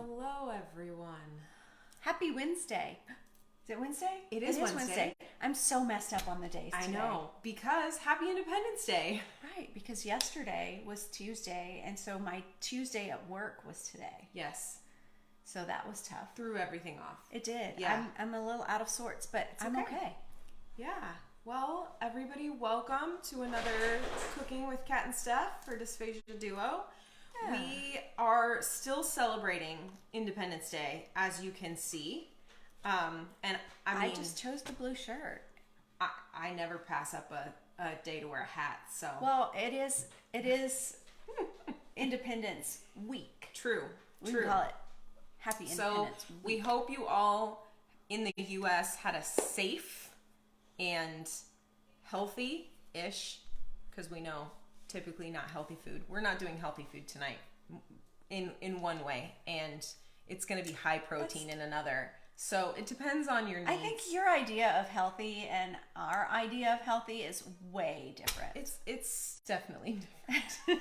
Hello, everyone. Happy Wednesday. Is it Wednesday? It is Wednesday. I'm so messed up on the days today. I know, because Happy Independence Day. Right, because yesterday was Tuesday, and so my Tuesday at work was today. Yes. So that was tough. Threw everything off. It did. Yeah. I'm a little out of sorts, but I'm okay. Yeah. Well, everybody, welcome to another Cooking with Cat and Steph for Dysphagia Duo. Yeah. We are still celebrating Independence Day, as you can see. And I just chose the blue shirt. I never pass up a day to wear a hat, so. Well, it is Independence Week. True. We can call it Happy Independence Week. We hope you all in the U.S. had a safe and healthy-ish, because we know typically not healthy food. We're not doing healthy food tonight in one way, and it's going to be high protein in another. So it depends on your needs. I think your idea of healthy and our idea of healthy is way different. It's definitely different.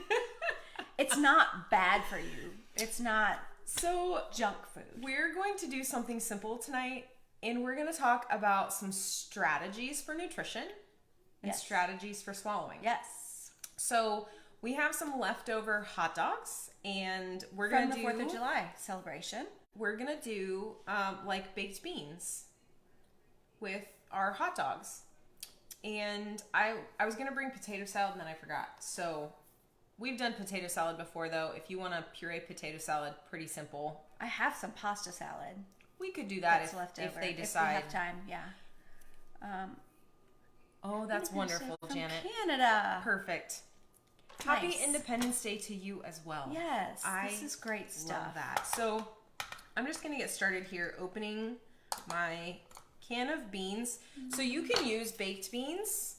It's not bad for you. It's not so junk food. We're going to do something simple tonight, and we're going to talk about some strategies for nutrition and strategies for swallowing. Yes. So we have some leftover hot dogs, and we're going to do... From the 4th of July celebration. We're going to do like baked beans with our hot dogs. And I was going to bring potato salad, and then I forgot. So we've done potato salad before, though. If you want to puree potato salad, pretty simple. I have some pasta salad. We could do that if they decide. If we have time, yeah. Oh, that's wonderful, from Janet. Canada. Perfect. Nice. Happy Independence Day to you as well. Yes, this is great stuff. Love that. So I'm just going to get started here opening my can of beans. So you can use baked beans.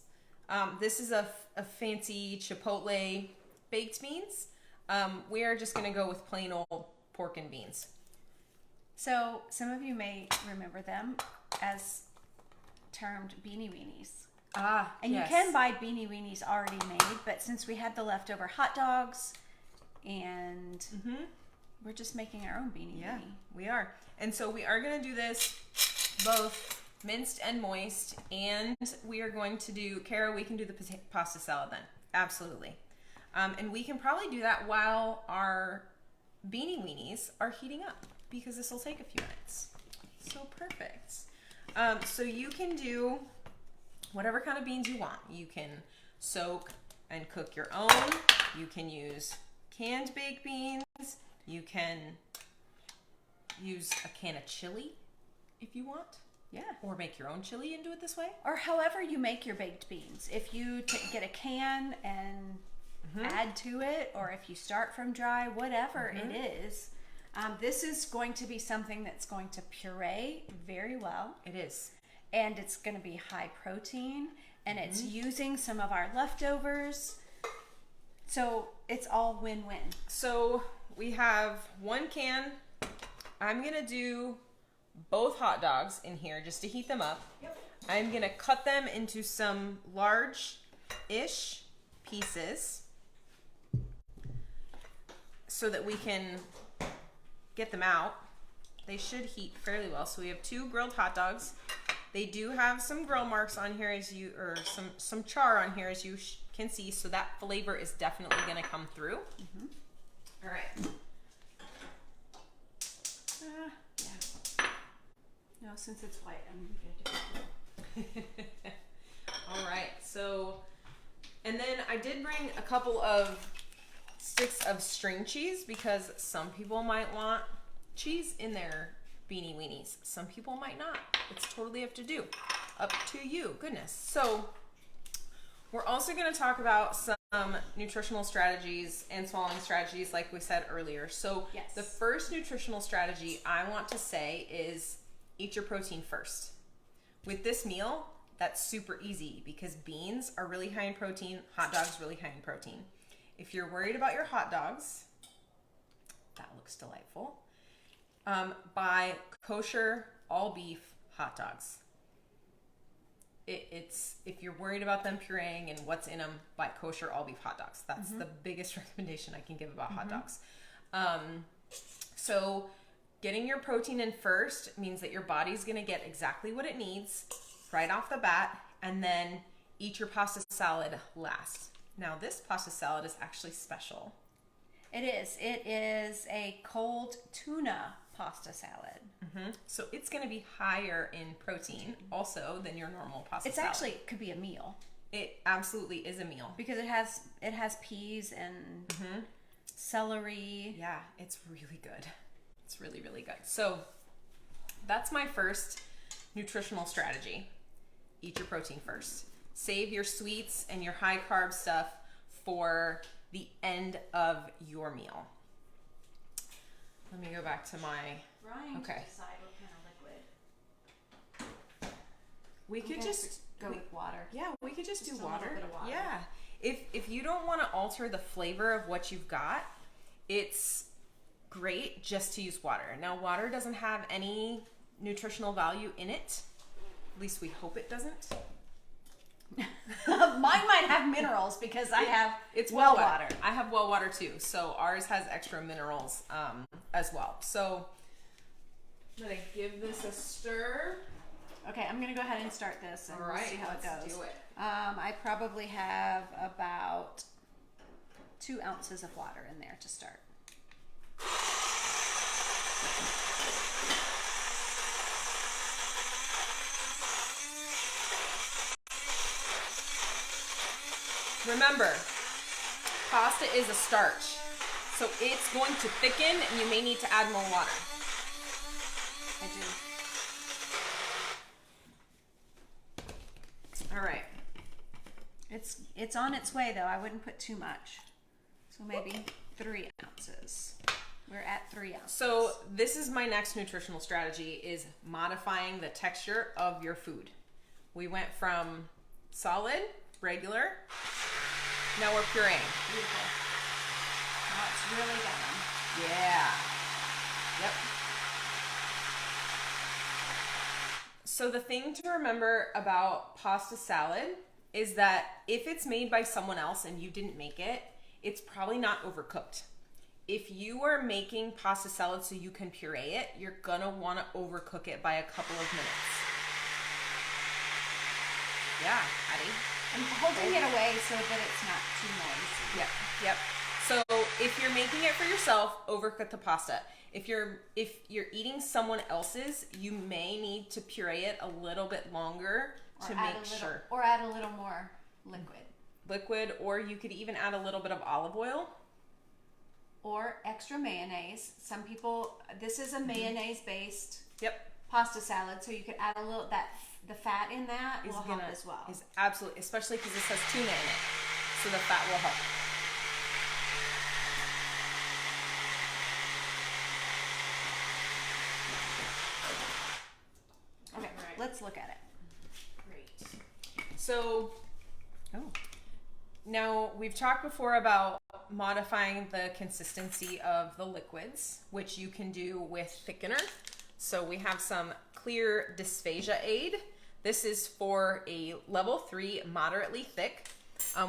This is a fancy Chipotle baked beans. We are just going to go with plain old pork and beans. So some of you may remember them as termed beanie weenies. And yes. you can buy beanie weenies already made, but since we had the leftover hot dogs and we're just making our own beanie weenie. We are. And so we are going to do this both minced and moist, and we are going to do, Kara, we can do the pasta salad then. Absolutely. And we can probably do that while our beanie weenies are heating up, because this will take a few minutes. So perfect. So you can do whatever kind of beans you want. You can soak and cook your own. You can use canned baked beans. You can use a can of chili if you want. Yeah. Or make your own chili and do it this way. Or however you make your baked beans. If you get a can and add to it, or if you start from dry, whatever it is. This is going to be something that's going to puree very well. It is. And it's going to be high protein, and it's using some of our leftovers. So it's all win-win. So we have one can. I'm going to do both hot dogs in here just to heat them up. Yep. I'm going to cut them into some large-ish pieces so that we can get them out. They should heat fairly well. So we have 2 grilled hot dogs. They do have some grill marks on here or some char on here as you can see. So that flavor is definitely going to come through. All right. Yeah. No, since it's white, I'm good to go. All right. So, and then I did bring a couple of sticks of string cheese because some people might want cheese in their beanie weenies. Some people might not. It's totally up to you. Goodness. So we're also going to talk about some nutritional strategies and swallowing strategies like we said earlier. So the first nutritional strategy I want to say is eat your protein first. With this meal, that's super easy because beans are really high in protein, hot dogs really high in protein. If you're worried about your hot dogs, that looks delightful. Buy kosher all beef hot dogs. It's if you're worried about them pureeing and what's in them, buy kosher all beef hot dogs. That's the biggest recommendation I can give about hot dogs. So getting your protein in first means that your body's going to get exactly what it needs right off the bat, and then eat your pasta salad last. Now, this pasta salad is actually special. It is. It is a cold tuna pasta salad. So it's going to be higher in protein also than your normal pasta It's salad. actually could be a meal It absolutely is a meal. because it has peas and celery. Yeah, it's really good. It's really, really good. So that's my first nutritional strategy. Eat your protein first. Save your sweets and your high carb stuff for the end of your meal. Let me go back to my... Trying Okay. to decide what kind of liquid. We could just... go with water. Yeah, we could just do a little water. bit of water. Yeah. If you don't want to alter the flavor of what you've got, it's great just to use water. Now, water doesn't have any nutritional value in it. At least we hope it doesn't. Mine might have minerals because I have It's well well water. I have well water too, so ours has extra minerals as well. So I'm gonna give this a stir. Okay, I'm gonna go ahead and start this and All right, see how it let's goes. do it. I probably have about 2 ounces of water in there to start. Remember, pasta is a starch, so it's going to thicken and you may need to add more water. I do. All right. It's on its way though. I wouldn't put too much. So maybe 3 ounces. We're at 3 ounces. So this is my next nutritional strategy, is modifying the texture of your food. We went from solid, regular, now we're pureeing. Beautiful. Now it's really done. Yeah. Yep. So the thing to remember about pasta salad is that if it's made by someone else and you didn't make it, it's probably not overcooked. If you are making pasta salad so you can puree it, you're gonna wanna overcook it by a couple of minutes. Yeah, Addie. I'm holding it away so that it's not too noisy. Yep. So if you're making it for yourself, overcook the pasta. If you're eating someone else's, you may need to puree it a little bit longer to make sure. Or add a little more liquid. Or you could even add a little bit of olive oil. Or extra mayonnaise. Some people, this is a mayonnaise based Yep. pasta salad, so you could add a little, the fat in that will help as well. Is absolutely, especially because this has tuna in it, so the fat will help. Okay, let's look at it. Great. So Oh. now we've talked before about modifying the consistency of the liquids, which you can do with thickener. So we have some clear Dysphagia aid. This is for a level 3, moderately thick.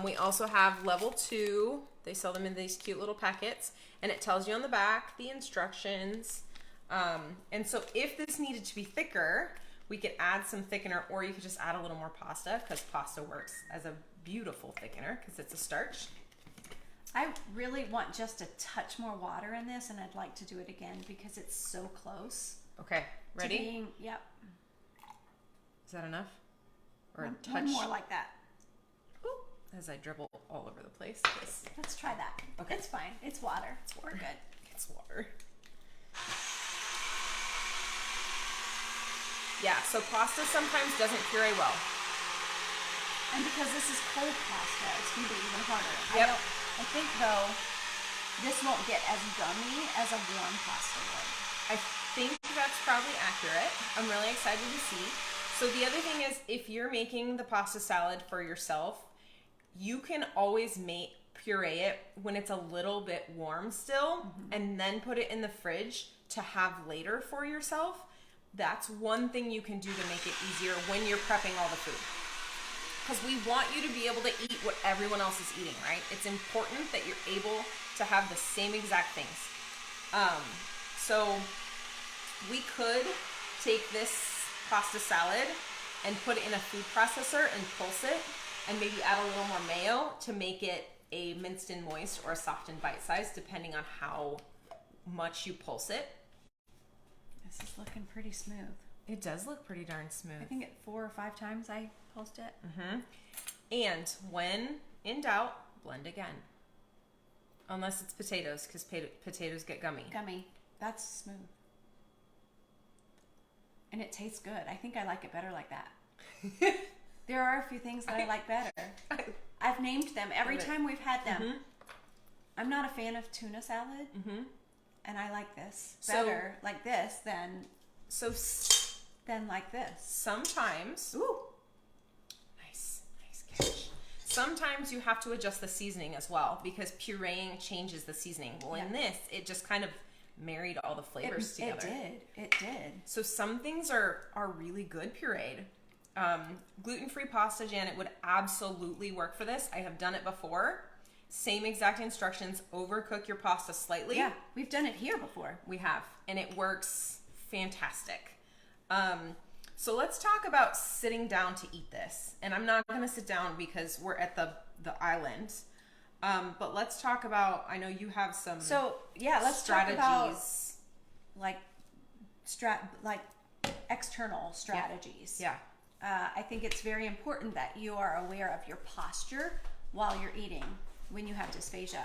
We also have level 2. They sell them in these cute little packets, and it tells you on the back the instructions. And so if this needed to be thicker, we could add some thickener, or you could just add a little more pasta, because pasta works as a beautiful thickener because it's a starch. I really want just a touch more water in this, and I'd like to do it again because it's so close. Okay, ready? To being, yep. Is that enough? Or a One touch? more like that. Ooh, as I dribble all over the place. Let's try that. Okay. It's fine. It's water. We're good. It's water. Yeah, so pasta sometimes doesn't puree well. And because this is cold pasta, it's going to be even harder. Yep. I think, though, this won't get as gummy as a warm pasta would. I think that's probably accurate. I'm really excited to see. So the other thing is, if you're making the pasta salad for yourself, you can always puree it when it's a little bit warm still, and then put it in the fridge to have later for yourself. That's one thing you can do to make it easier when you're prepping all the food. Because we want you to be able to eat what everyone else is eating, right? It's important that you're able to have the same exact things. So we could take this pasta salad and put it in a food processor and pulse it and maybe add a little more mayo to make it a minced in moist or a soft and bite size, depending on how much you pulse it. This is looking pretty smooth. It does look pretty darn smooth. I think 4 or 5 times I pulsed it. And when in doubt, blend again. Unless it's potatoes, because potatoes get gummy. Gummy. That's smooth. And it tastes good. I think I like it better like that. There are a few things that I like better. I've named them every time we've had them. I'm not a fan of tuna salad, and I like this better like this than like this. Sometimes, nice catch. Sometimes you have to adjust the seasoning as well because pureeing changes the seasoning. Well, in this, it just kind of married all the flavors together. It did. So some things are really good pureed. Gluten-free pasta, Janet, would absolutely work for this. I have done it before. Same exact instructions. Overcook your pasta slightly. Yeah, we've done it here before. We have, and it works fantastic. So let's talk about sitting down to eat this. And I'm not going to sit down because we're at the island. But let's talk about, I know you have some let's strategies. Talk about like external strategies. Yeah. I think it's very important that you are aware of your posture while you're eating when you have dysphagia.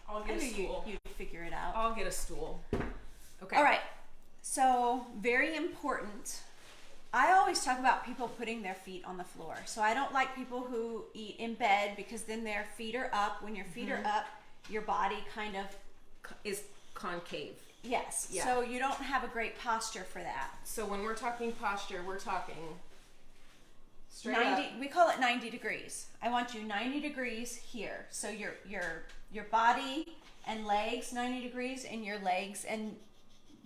I'll get a stool. You figure it out. I'll get a stool. Okay. All right. So very important. I always talk about people putting their feet on the floor. So I don't like people who eat in bed because then their feet are up. When your feet are up, your body kind of is concave. Yes. Yeah. So you don't have a great posture for that. So when we're talking posture, we're talking straight 90. up. We call it 90 degrees. I want you 90 degrees here. So your body and legs 90 degrees, and your legs and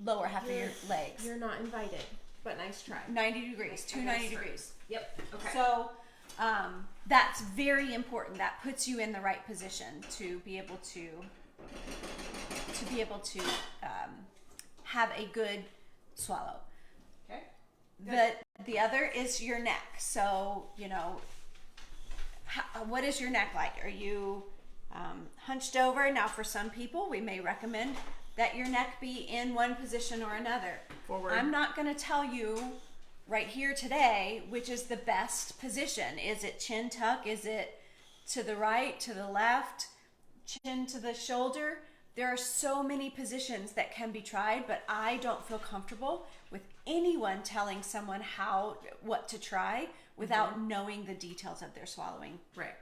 lower half of your legs. You're not invited, but nice try. 90 degrees. 290 degrees. Yep. Okay. So that's very important. That puts you in the right position to be able to have a good swallow. Okay. The other is your neck. So what is your neck like? Are you hunched over? Now, for some people, we may recommend that your neck be in one position or another. Forward. I'm not going to tell you right here today which is the best position. Is it chin tuck? Is it to the right, to the left, chin to the shoulder? There are so many positions that can be tried, but I don't feel comfortable with anyone telling someone what to try without knowing the details of their swallowing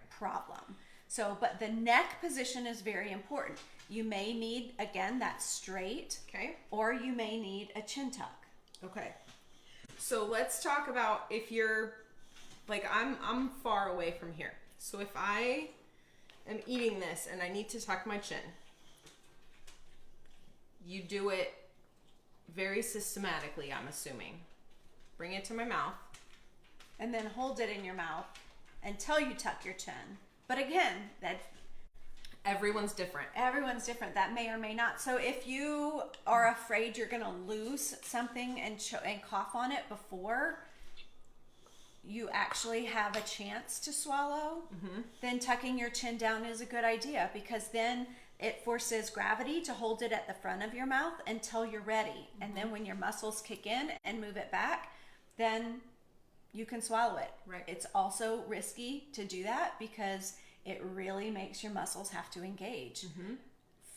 problem. So, but the neck position is very important. You may need, again, that straight, or you may need a chin tuck. Okay. So let's talk about if you're, like, I'm far away from here. So if I am eating this and I need to tuck my chin, you do it very systematically, I'm assuming. Bring it to my mouth. And then hold it in your mouth until you tuck your chin. But again, everyone's different. Everyone's different. That may or may not. So if you are afraid you're going to lose something and cough on it before you actually have a chance to swallow, then tucking your chin down is a good idea, because then it forces gravity to hold it at the front of your mouth until you're ready. And then when your muscles kick in and move it back, then you can swallow it. Right. It's also risky to do that because it really makes your muscles have to engage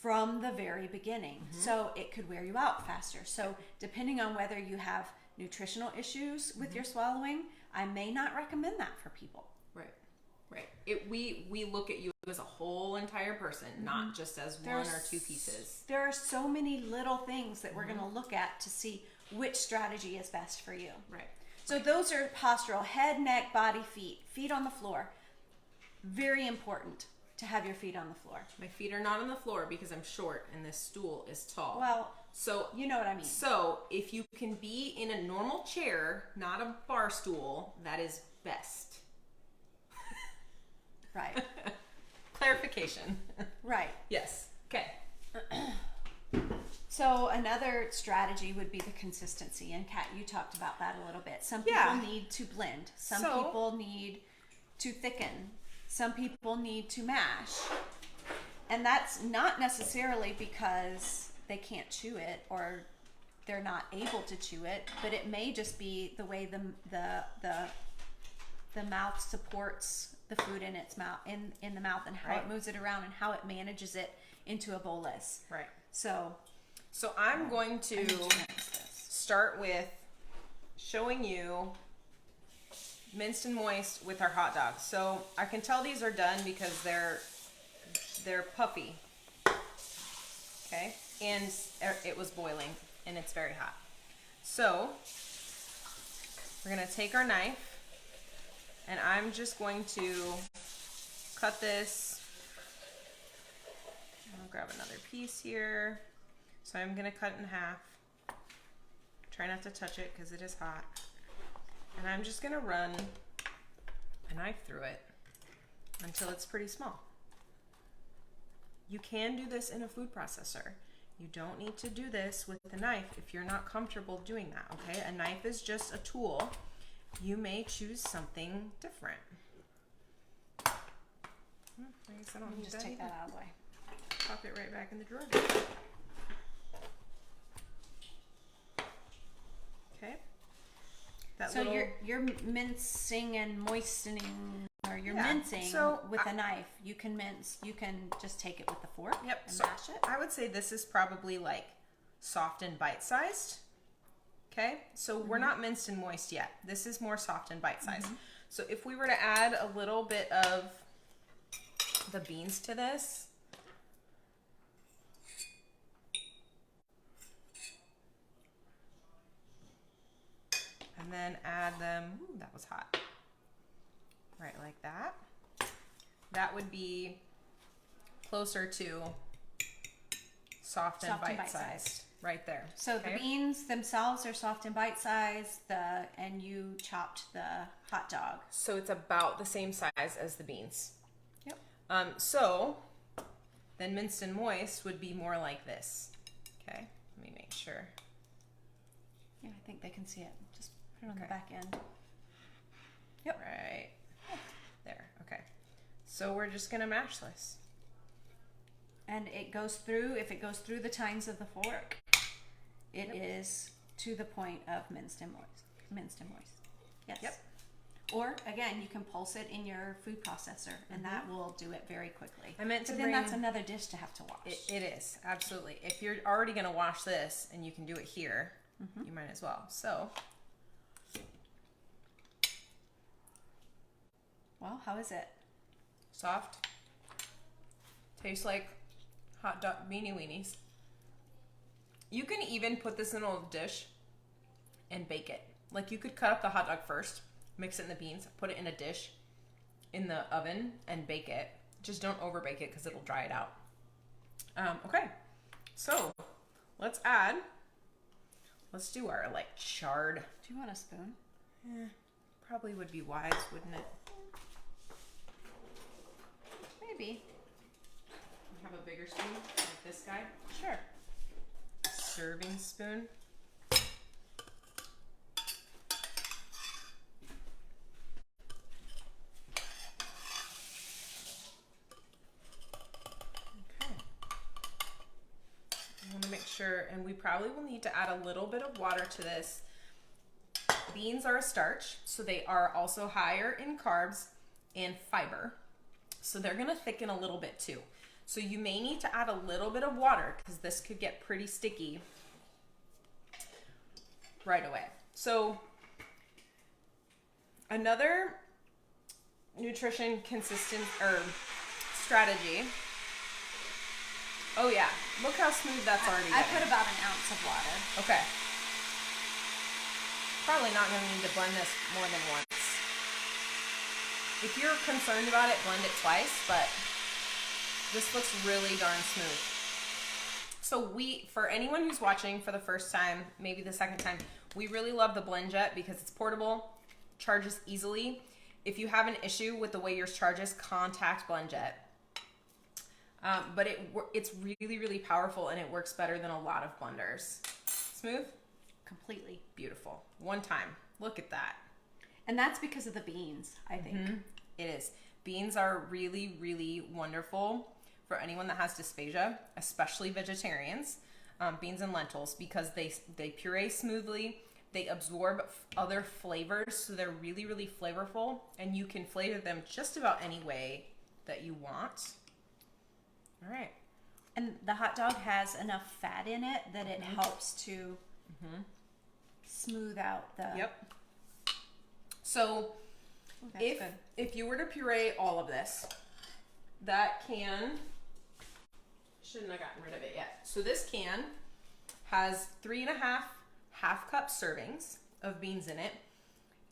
from the very beginning. So it could wear you out faster. So depending on whether you have nutritional issues with your swallowing, I may not recommend that for people. Right. We look at you as a whole entire person, not just as one or two pieces. There are so many little things that we're going to look at to see which strategy is best for you. Right. So those are postural: head, neck, body, feet on the floor. Very important to have your feet on the floor. My feet are not on the floor because I'm short and this stool is tall. Well, so you know what I mean. So if you can be in a normal chair, not a bar stool, that is best. Right. Clarification. Right. Yes. Okay. So another strategy would be the consistency. And Kat, you talked about that a little bit. Some people Yeah. need to blend. Some So- people need to thicken. Some people need to mash. And that's not necessarily because they can't chew it or they're not able to chew it, but it may just be the way the mouth supports the food in its mouth in the mouth and how Right. it moves it around and how it manages it into a bolus. Right. So So I'm going I to need to mix this. start with showing you minced and moist with our hot dogs. So I can tell these are done because they're puffy. Okay? And it was boiling and it's very hot. So we're going to take our knife and I'm just going to cut this. I'll grab another piece here. So I'm going to cut it in half. Try not to touch it because it is hot. And I'm just going to run a knife through it until it's pretty small. You can do this in a food processor. You don't need to do this with a knife if you're not comfortable doing that, okay? A knife is just a tool. You may choose something different. I guess I don't need Just that take either. that out of the way. Pop it right back in the drawer. Okay. That So little, you're mincing and moistening, or you're Yeah, mincing so with a knife. You can mince. You can just take it with the fork yep. and So mash it. I would say this is probably like soft and bite-sized. Okay, so we're not minced and moist yet. This is more soft and bite-sized. So if we were to add a little bit of the beans to this, and then add them, ooh, that was hot, right like that. That would be closer to soft and Soft and bite-sized, bite-sized. right there. So okay? the beans themselves are soft and bite-sized. And you chopped the hot dog. So it's about the same size as the beans. Yep. So then minced and moist would be more like this. Okay, let me make sure. Yeah, I think they can see it. Just put it on the Okay. back end. Right there. Okay. So we're just gonna mash this. And it goes through. If it goes through the tines of the fork, it Yep. is to the point of minced and moist. Minced and moist. Yes. Yep. Or again, you can pulse it in your food processor, and that will do it very quickly. I meant to But then bring. that's another dish to have to wash. It is absolutely. If you're already gonna wash this and you can do it here, you might as well. So Well, how is it? soft. Tastes like hot dog beanie weenies. You can even put this in a little dish and bake it. Like you could cut up the hot dog first, mix it in the beans, put it in a dish in the oven and bake it. Just don't over bake it because it'll dry it out. Okay, so let's do our like charred. Do you want a spoon? Probably would be wise, wouldn't it? Maybe. Have a bigger spoon like this guy. Sure. Serving spoon. Okay. I want to make sure, and we probably will need to add a little bit of water to this. Beans are a starch, so they are also higher in carbs and fiber. So they're going to thicken a little bit too. So you may need to add a little bit of water because this could get pretty sticky right away. So another nutrition consistent or strategy. Oh yeah, look how smooth that's already I getting. put about an ounce of water. Okay. Probably not going to need to blend this more than once. If you're concerned about it, blend it twice, but this looks really darn smooth. So for anyone who's watching for the first time, maybe the second time, we really love the Blend Jet because it's portable, charges easily. If you have an issue with the way yours charges, contact Blend Jet. But it's really, really powerful, and it works better than a lot of blenders. Smooth? Completely. Beautiful. One time. Look at that. And that's because of the beans, I think. It is. Beans are really, really wonderful for anyone that has dysphagia, especially vegetarians. Beans and lentils, because they puree smoothly. They absorb other flavors, so they're really, really flavorful, and you can flavor them just about any way that you want. All right. And the hot dog has enough fat in it that it helps to smooth out the... Yep. So if you were to puree all of this, that can... Shouldn't have gotten rid of it yet. So this can has 3.5 half-cup servings of beans in it,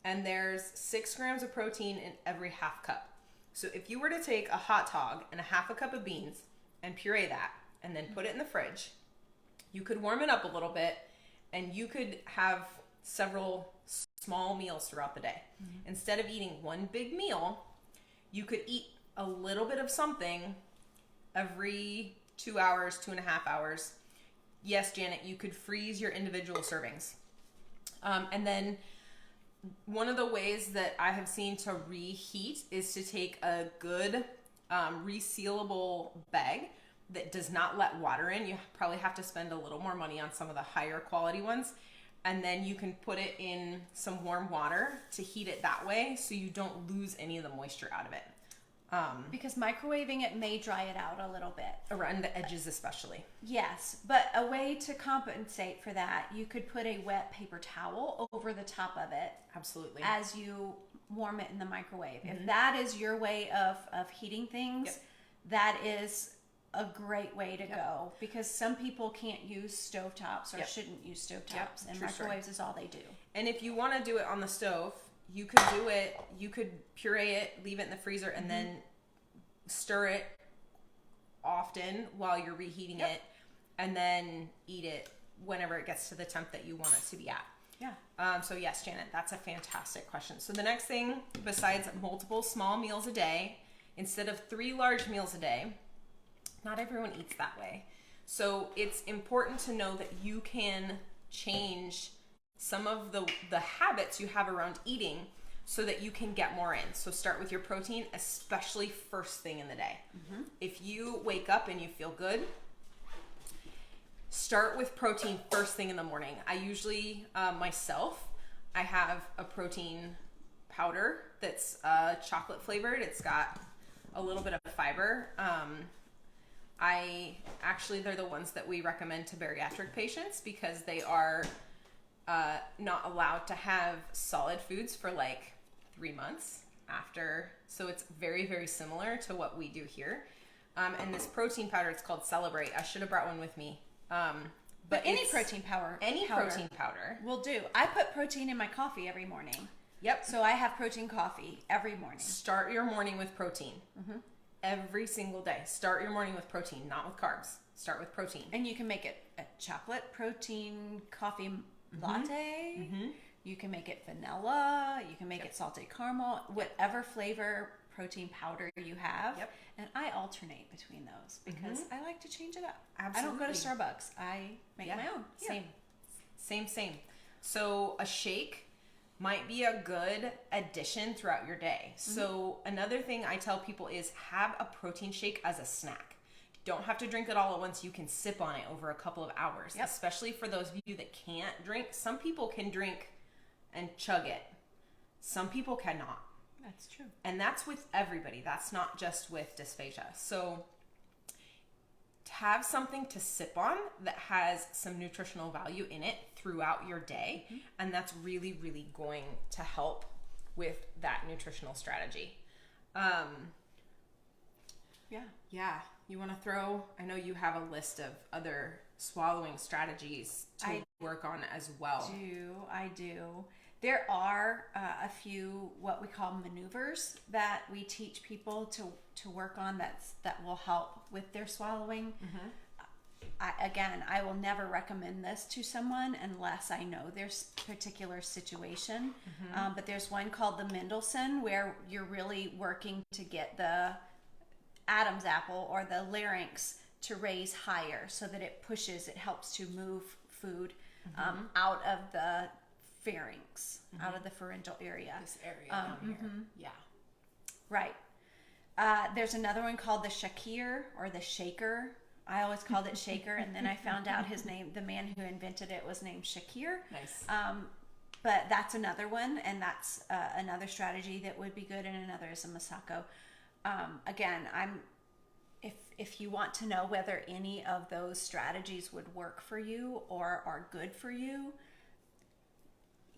and there's 6 grams of protein in every half cup. So if you were to take a hot dog and a half a cup of beans and puree that, and then put it in the fridge, you could warm it up a little bit, and you could have several small meals throughout the day. Instead of eating one big meal, you could eat a little bit of something every 2 hours, 2.5 hours. Yes, Janet, you could freeze your individual servings. And then one of the ways that I have seen to reheat is to take a good resealable bag that does not let water in. You probably have to spend a little more money on some of the higher quality ones. And then you can put it in some warm water to heat it that way, so you don't lose any of the moisture out of it. Because microwaving it may dry it out a little bit. Around the edges especially. Yes, but a way to compensate for that, you could put a wet paper towel over the top of it. Absolutely. As you warm it in the microwave. If that is your way of heating things, that is a great way to go, because some people can't use stovetops or shouldn't use stovetops, and microwaves is all they do. And if you want to do it on the stove, you could do it, you could puree it, leave it in the freezer, and then stir it often while you're reheating it, and then eat it whenever it gets to the temp that you want it to be at. Yeah. So yes, Janet, that's a fantastic question. So the next thing, besides multiple small meals a day, instead of 3 large meals a day, not everyone eats that way. So it's important to know that you can change some of the habits you have around eating so that you can get more in. So start with your protein, especially first thing in the day. If you wake up and you feel good, start with protein first thing in the morning. I usually, myself, I have a protein powder that's chocolate flavored. It's got a little bit of fiber. They're the ones that we recommend to bariatric patients, because they are not allowed to have solid foods for like 3 months after. So it's very, very similar to what we do here. And this protein powder, it's called Celebrate. I should have brought one with me. But any protein powder will do. I put protein in my coffee every morning. Yep. So I have protein coffee every morning. Start your morning with protein. Every single day. Start your morning with protein, not with carbs. Start with protein. And you can make it a chocolate protein coffee latte. You can make it vanilla. You can make it salted caramel. Whatever flavor protein powder you have. And I alternate between those because I like to change it up. Absolutely. I don't go to Starbucks. I make my own. Same. So a shake might be a good addition throughout your day. So another thing I tell people is have a protein shake as a snack. You don't have to drink it all at once. You can sip on it over a couple of hours, especially for those of you that can't drink. Some people can drink and chug it. Some people cannot. That's true. And that's with everybody. That's not just with dysphagia. So to have something to sip on that has some nutritional value in it throughout your day, and that's really, really going to help with that nutritional strategy. You want to throw, I know you have a list of other swallowing strategies to work on as well. I do. There are a few what we call maneuvers that we teach people to work on that will help with their swallowing. I will never recommend this to someone unless I know their particular situation. But there's one called the Mendelssohn where you're really working to get the Adam's apple or the larynx to raise higher so that it helps to move food out of the pharynx, out of the pharyngeal area. This area down here. Yeah. Right. There's another one called the Shakir or the Shaker. I always called it Shaker, and then I found out his name, the man who invented it, was named Shakir. Nice. But that's another one, and that's another strategy that would be good, and another is a Masako. Again, if you want to know whether any of those strategies would work for you or are good for you,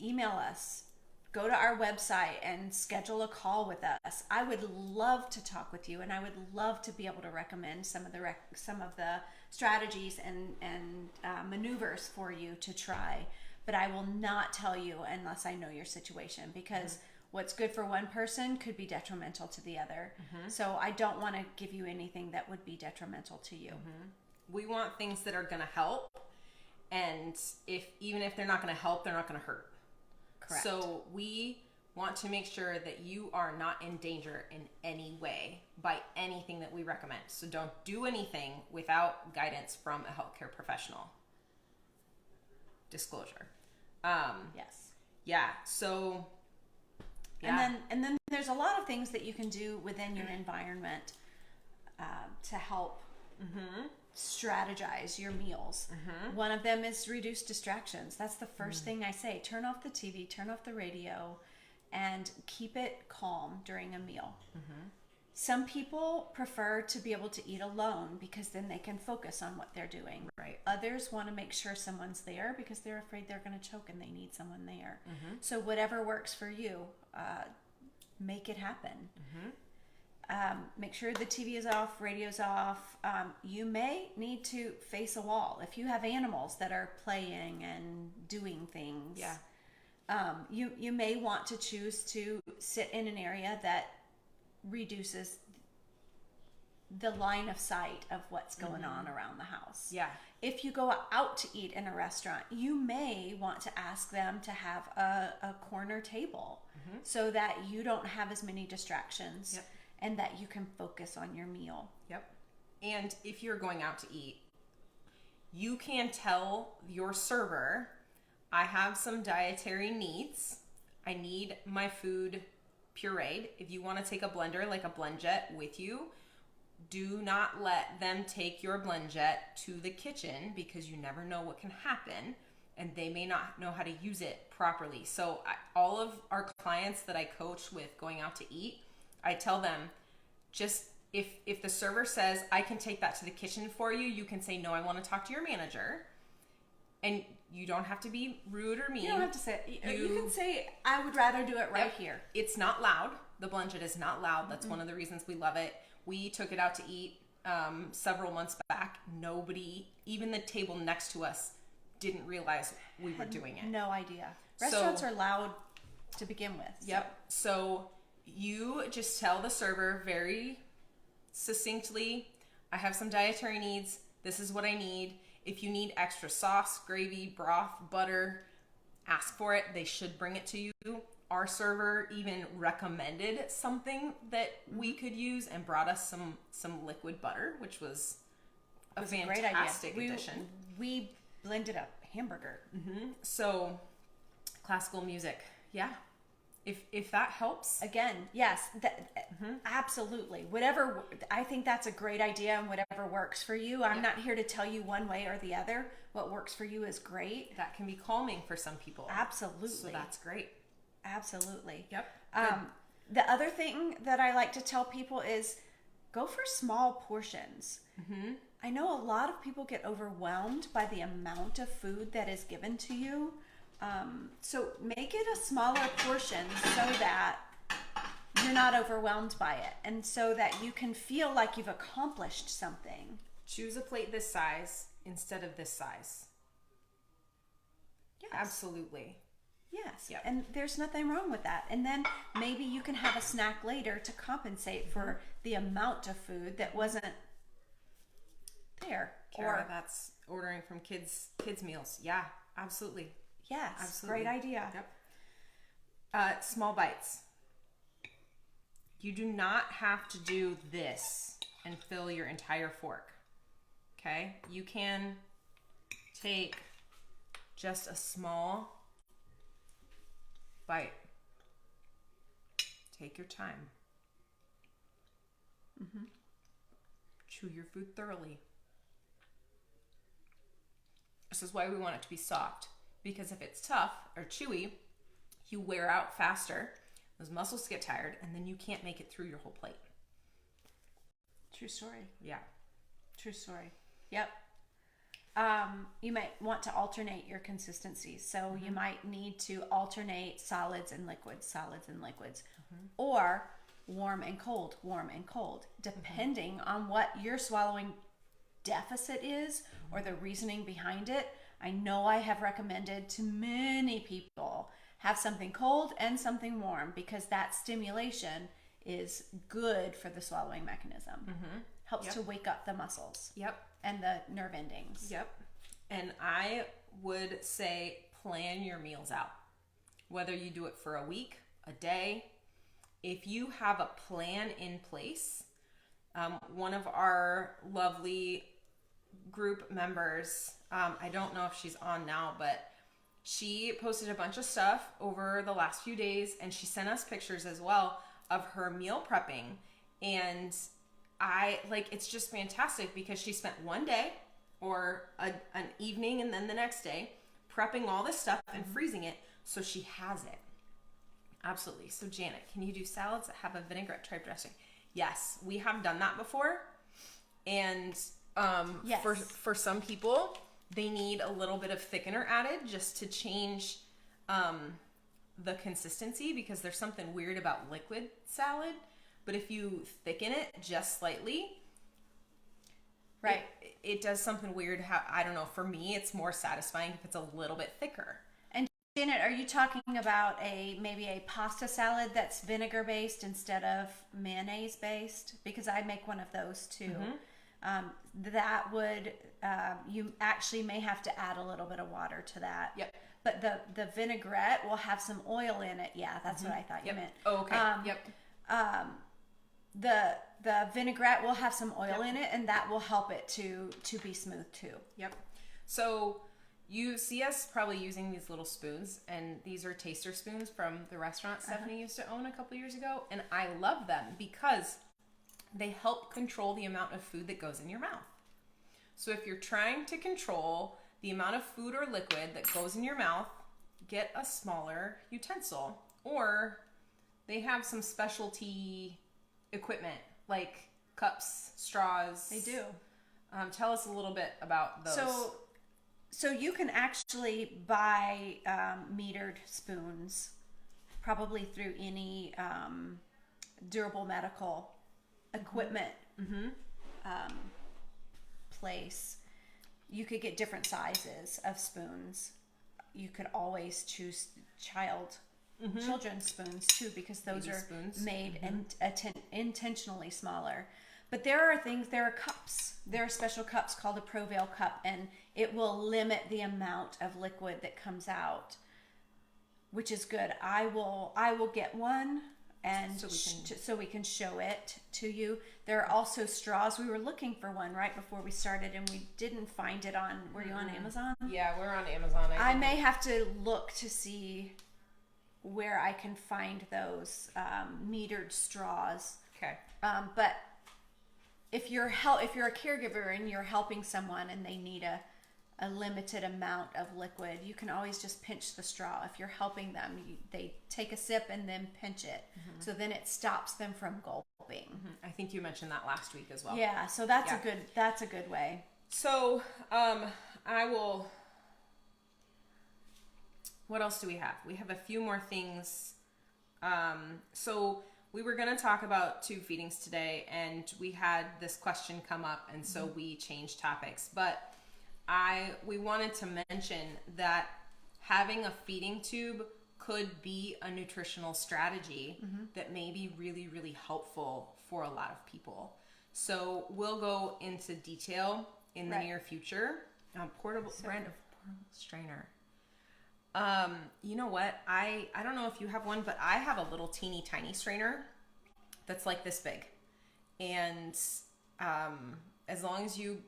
email us. Go to our website and schedule a call with us. I would love to talk with you, and I would love to be able to recommend some of the strategies and maneuvers for you to try. But I will not tell you unless I know your situation, because what's good for one person could be detrimental to the other. So I don't want to give you anything that would be detrimental to you. We want things that are going to help, and even if they're not going to help, they're not going to hurt. Correct. So we want to make sure that you are not in danger in any way by anything that we recommend. So don't do anything without guidance from a healthcare professional. Disclosure. Yes. Yeah. So. Yeah. And then there's a lot of things that you can do within your environment to help strategize your meals. One of them is reduce distractions. That's the first thing I say. Turn off the TV, turn off the radio, and keep it calm during a meal. Some people prefer to be able to eat alone because then they can focus on what they're doing. Right. Others want to make sure someone's there because they're afraid they're going to choke and they need someone there. So whatever works for you, make it happen. Make sure the TV is off, radio's off. You may need to face a wall. If you have animals that are playing and doing things, you may want to choose to sit in an area that reduces the line of sight of what's going on around the house. Yeah. If you go out to eat in a restaurant, you may want to ask them to have a corner table so that you don't have as many distractions and that you can focus on your meal. Yep. And if you're going out to eat, you can tell your server, I have some dietary needs. I need my food pureed. If you want to take a blender like a BlendJet with you, do not let them take your BlendJet to the kitchen because you never know what can happen and they may not know how to use it properly. So all of our clients that I coach with going out to eat, I tell them, just if the server says, I can take that to the kitchen for you, you can say, no, I want to talk to your manager. And you don't have to be rude or mean. You don't have to say it. You can say, I would rather do it right here. It's not loud. The BlendJet is not loud. That's one of the reasons we love it. We took it out to eat several months back. Nobody, even the table next to us, didn't realize we were doing it. No idea. Restaurants are loud to begin with. So. Yep. So you just tell the server very succinctly, I have some dietary needs. This is what I need. If you need extra sauce, gravy, broth, butter, ask for it. They should bring it to you. Our server even recommended something that we could use and brought us some liquid butter, which was a fantastic addition. We blended a hamburger. So classical music. Yeah. If that helps. Again, yes, absolutely. Whatever, I think that's a great idea and whatever works for you. I'm not here to tell you one way or the other. What works for you is great. That can be calming for some people. Absolutely. So that's great. Absolutely. Yep. The other thing that I like to tell people is go for small portions. I know a lot of people get overwhelmed by the amount of food that is given to you. So make it a smaller portion so that you're not overwhelmed by it and so that you can feel like you've accomplished something. Choose a plate this size instead of this size. Yes. Absolutely. Yes. Yep. And there's nothing wrong with that. And then maybe you can have a snack later to compensate for the amount of food that wasn't there. Or that's ordering from kids meals. Yeah, absolutely. Yes, absolutely. Great idea. Yep. Small bites. You do not have to do this and fill your entire fork. Okay? You can take just a small bite. Take your time. Chew your food thoroughly. This is why we want it to be soft, because if it's tough or chewy, you wear out faster. Those muscles get tired, and then you can't make it through your whole plate. True story. Yeah. True story. Yep. You might want to alternate your consistencies. So you might need to alternate solids and liquids, or warm and cold, depending on what your swallowing deficit is or the reasoning behind it. I know I have recommended to many people have something cold and something warm, because that stimulation is good for the swallowing mechanism. Helps to wake up the muscles. Yep. And the nerve endings. Yep. And I would say plan your meals out. Whether you do it for a week, a day, if you have a plan in place. One of our lovely group members, I don't know if she's on now, but she posted a bunch of stuff over the last few days, and she sent us pictures as well of her meal prepping. And it's just fantastic, because she spent one day or an evening and then the next day prepping all this stuff and freezing it so she has it. Absolutely. So Janet, can you do salads that have a vinaigrette type dressing? Yes, we have done that before. And Yes. for some people, they need a little bit of thickener added just to change the consistency, because there's something weird about liquid salad. But if you thicken it just slightly, right, it does something weird. I don't know. For me, it's more satisfying if it's a little bit thicker. And Janet, are you talking about maybe a pasta salad that's vinegar based instead of mayonnaise based? Because I make one of those too. That would you actually may have to add a little bit of water to that. Yep. But the vinaigrette will have some oil in it. Yeah, that's what I thought you meant. Oh, okay. Yep. The vinaigrette will have some oil in it, and that will help it to be smooth too. Yep. So you see us probably using these little spoons, and these are taster spoons from the restaurant Stephanie used to own a couple years ago, and I love them because they help control the amount of food that goes in your mouth. So if you're trying to control the amount of food or liquid that goes in your mouth, get a smaller utensil. Or they have some specialty equipment like cups, straws. They do. Tell us a little bit about those. So you can actually buy metered spoons, probably through any durable medical equipment place. You could get different sizes of spoons. You could always choose children's spoons too, because those Baby are spoons. made and intentionally smaller. But there are cups. There are special cups called a Provale cup, and it will limit the amount of liquid that comes out, which is good. I will get one, and so we can show it to you. There are also straws. We were looking for one right before we started, and we didn't find it on. Were you on Amazon? Yeah, we're on Amazon. I may have to look to see where I can find those metered straws. Okay. But if you're a caregiver and you're helping someone and they need a limited amount of liquid, you can always just pinch the straw. If you're helping them, they take a sip and then pinch it. So then it stops them from gulping. I think you mentioned that last week as well. Yeah, so that's a good way. So, what else do we have? We have a few more things. So we were going to talk about tube feedings today, and we had this question come up, and so we changed topics. But we wanted to mention that having a feeding tube could be a nutritional strategy that may be really, really helpful for a lot of people. So we'll go into detail in the near future. Brand of portable strainer. You know what? I don't know if you have one, but I have a little teeny tiny strainer that's like this big. And As long as you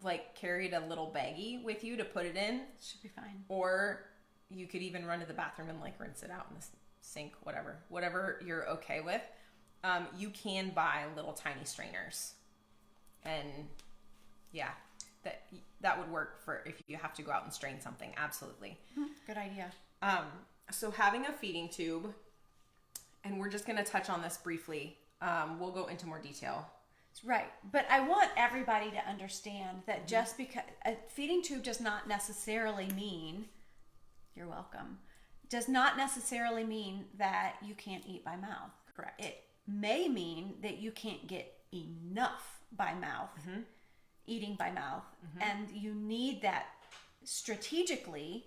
like carried a little baggie with you to put it in, Should be fine. or you could even run to the bathroom and like rinse it out in the sink, whatever you're okay with. You can buy little tiny strainers, and yeah, that would work for if you have to go out and strain something. Absolutely. Good idea. So having a feeding tube, and we're just going to touch on this briefly. We'll go into more detail. Right. But I want everybody to understand that just because a feeding tube does not necessarily mean, you're welcome, does not necessarily mean that you can't eat by mouth. Correct. It may mean that you can't get enough by mouth, eating by mouth, and you need that strategically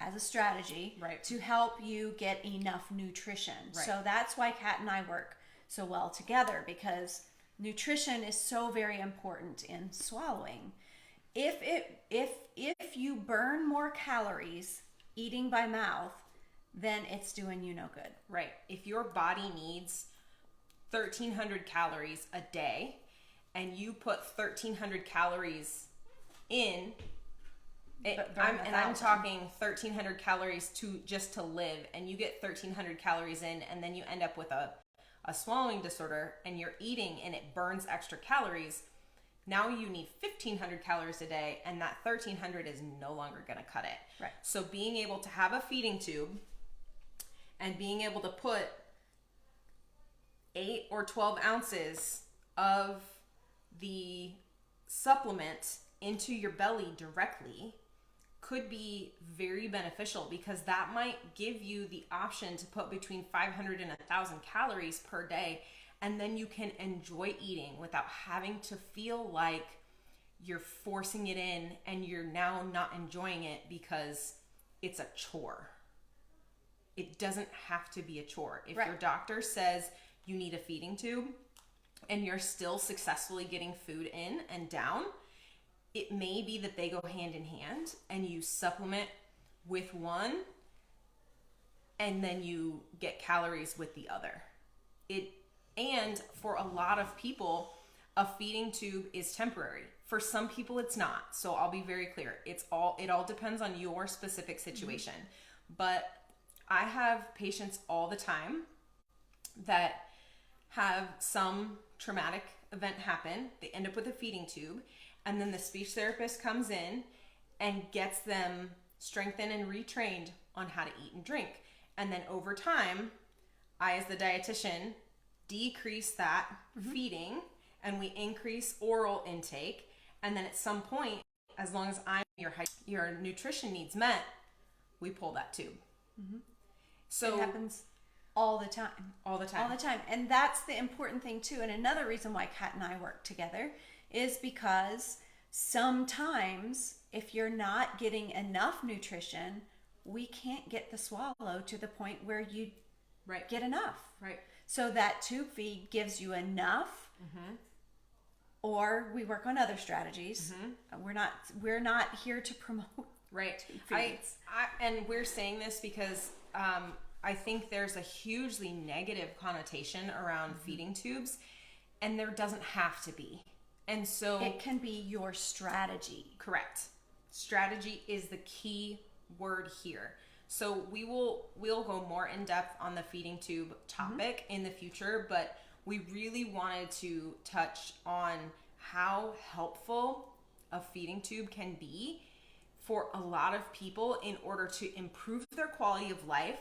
as a strategy to help you get enough nutrition. Right. So that's why Kat and I work so well together, because nutrition is so very important in swallowing. If you burn more calories eating by mouth, then it's doing you no good. Right. If your body needs 1,300 calories a day, and you put 1,300 calories in, I'm talking 1,300 calories just to live, and you get 1,300 calories in, and then you end up with a swallowing disorder, and you're eating and it burns extra calories. Now you need 1,500 calories a day, and that 1,300 is no longer going to cut it. Right. So being able to have a feeding tube and being able to put 8 or 12 ounces of the supplement into your belly directly could be very beneficial, because that might give you the option to put between 500 and 1,000 calories per day, and then you can enjoy eating without having to feel like you're forcing it in and you're now not enjoying it because it's a chore. It doesn't have to be a chore. If your doctor says you need a feeding tube and you're still successfully getting food in and down, it may be that they go hand in hand, and you supplement with one and then you get calories with the other. And for a lot of people, a feeding tube is temporary. For some people it's not. So I'll be very clear. It all depends on your specific situation. But I have patients all the time that have some traumatic event happen. They end up with a feeding tube, and then the speech therapist comes in and gets them strengthened and retrained on how to eat and drink. And then over time, I, as the dietitian, decrease that feeding, and we increase oral intake. And then at some point, as long as your nutrition needs met, we pull that tube. So it happens all the time. All the time. And that's the important thing too. And another reason why Kat and I work together is because sometimes if you're not getting enough nutrition, we can't get the swallow to the point where you get enough. Right. So that tube feed gives you enough, or we work on other strategies. We're not here to promote tube feeds. And we're saying this because I think there's a hugely negative connotation around feeding tubes, and there doesn't have to be. And so it can be your strategy. Correct. Strategy is the key word here. So we'll go more in depth on the feeding tube topic in the future, but we really wanted to touch on how helpful a feeding tube can be for a lot of people in order to improve their quality of life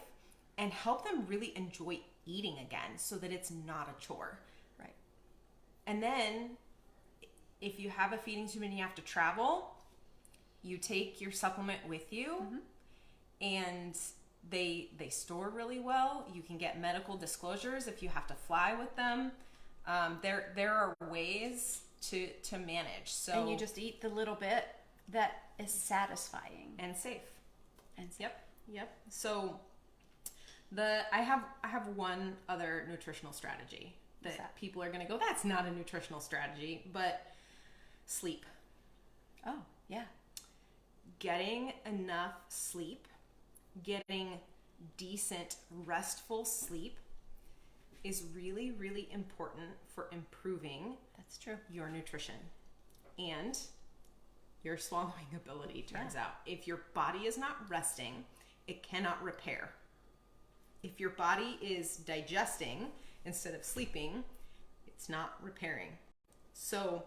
and help them really enjoy eating again, so that it's not a chore. Right. And then if you have a feeding tube and you have to travel, you take your supplement with you, and they store really well. You can get medical disclosures if you have to fly with them. There are ways to manage. So and you just eat the little bit that is satisfying and safe. Yep. So I have one other nutritional strategy that people are going to go, that's not a nutritional strategy, but sleep. Oh, yeah. Getting enough sleep, getting decent, restful sleep is really, really important for improving That's true. your nutrition and your swallowing ability, turns out. If your body is not resting, it cannot repair. If your body is digesting instead of sleeping, it's not repairing. So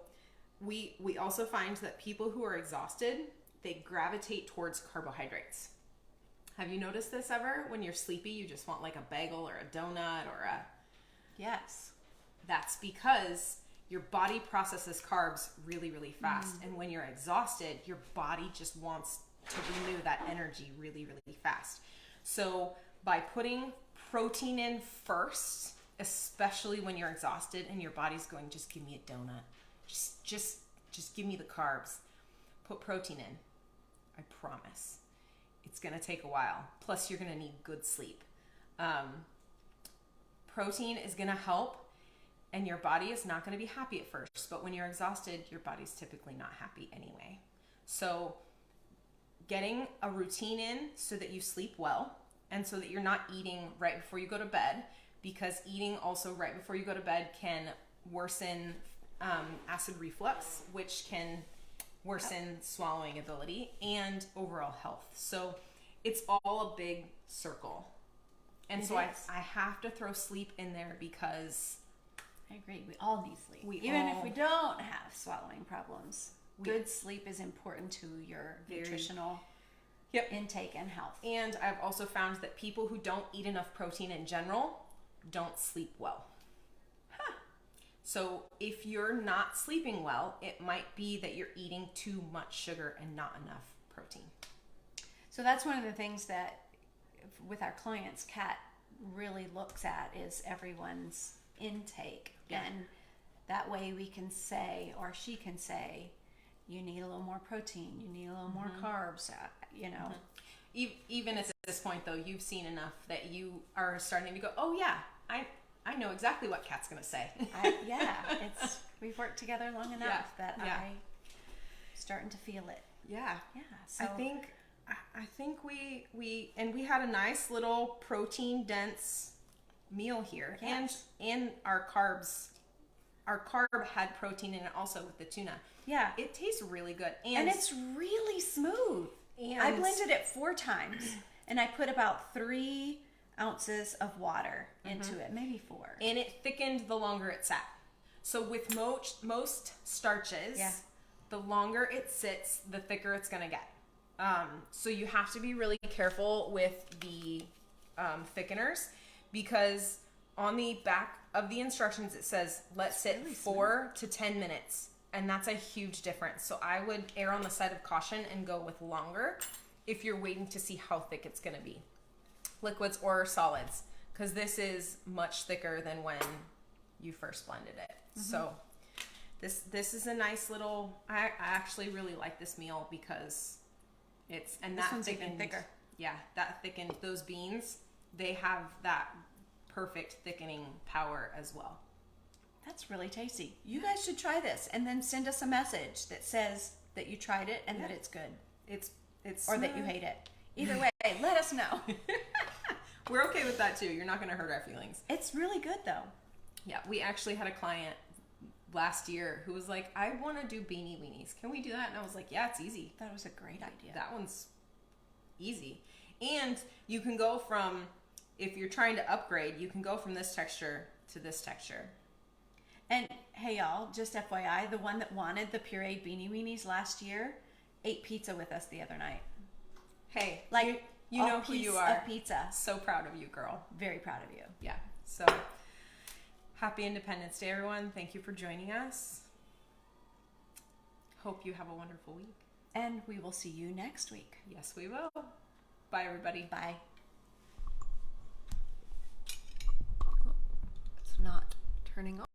we also find that people who are exhausted, they gravitate towards carbohydrates. Have you noticed this ever? When you're sleepy, you just want like a bagel or a donut or a... Yes. That's because your body processes carbs really, really fast. And when you're exhausted, your body just wants to renew that energy really, really fast. So by putting protein in first, especially when you're exhausted and your body's going, just give me a donut. Just give me the carbs. Put protein in. I promise. It's going to take a while. Plus, you're going to need good sleep. Protein is going to help, and your body is not going to be happy at first. But when you're exhausted, your body's typically not happy anyway. So getting a routine in so that you sleep well and so that you're not eating right before you go to bed, because eating also right before you go to bed can worsen acid reflux, which can worsen swallowing ability and overall health. So it's all a big circle. And so I have to throw sleep in there because I agree. We all need sleep. Even if we don't have swallowing problems, good sleep is important to your nutritional intake and health. And I've also found that people who don't eat enough protein in general don't sleep well. So if you're not sleeping well, it might be that you're eating too much sugar and not enough protein. So that's one of the things that with our clients, Kat really looks at is everyone's intake. Yeah. And that way we can say, or she can say, you need a little more protein, you need a little more carbs, you know. Even at this point, though, you've seen enough that you are starting to go, oh yeah, I know exactly what Kat's going to say. We've worked together long enough that I'm starting to feel it. Yeah. Yeah. So I think we had a nice little protein dense meal here. Yes. And our carb had protein in it also with the tuna. Yeah. It tastes really good. And it's really smooth. And I blended it 4 times and I put about 3 ounces of water into it, maybe 4. And it thickened the longer it sat. So with most starches, the longer it sits, the thicker it's going to get. So you have to be really careful with the thickeners, because on the back of the instructions it says let sit really 4 to 10 minutes, and that's a huge difference. So I would err on the side of caution and go with longer if you're waiting to see how thick it's going to be, liquids or solids, because this is much thicker than when you first blended it. So this is a nice little, I actually really like this meal because it's, and this that one's thickened, even thicker. Yeah, that thickened, those beans, they have that perfect thickening power as well. That's really tasty. You guys should try this and then send us a message that says that you tried it and that it's good. It's or that you hate it. Either way, let us know. We're okay with that too. You're not going to hurt our feelings. It's really good though. Yeah, we actually had a client last year who was like, I want to do beanie weenies. Can we do that? And I was like, yeah, it's easy. That was a great idea. That one's easy. And you can go from, if you're trying to upgrade, you can go from this texture to this texture. And hey y'all, just FYI, the one that wanted the pureed beanie weenies last year ate pizza with us the other night. Hey, like you know who you are. Of pizza. So proud of you, girl. Very proud of you. Yeah. So happy Independence Day, everyone. Thank you for joining us. Hope you have a wonderful week. And we will see you next week. Yes, we will. Bye, everybody. Bye. It's not turning on.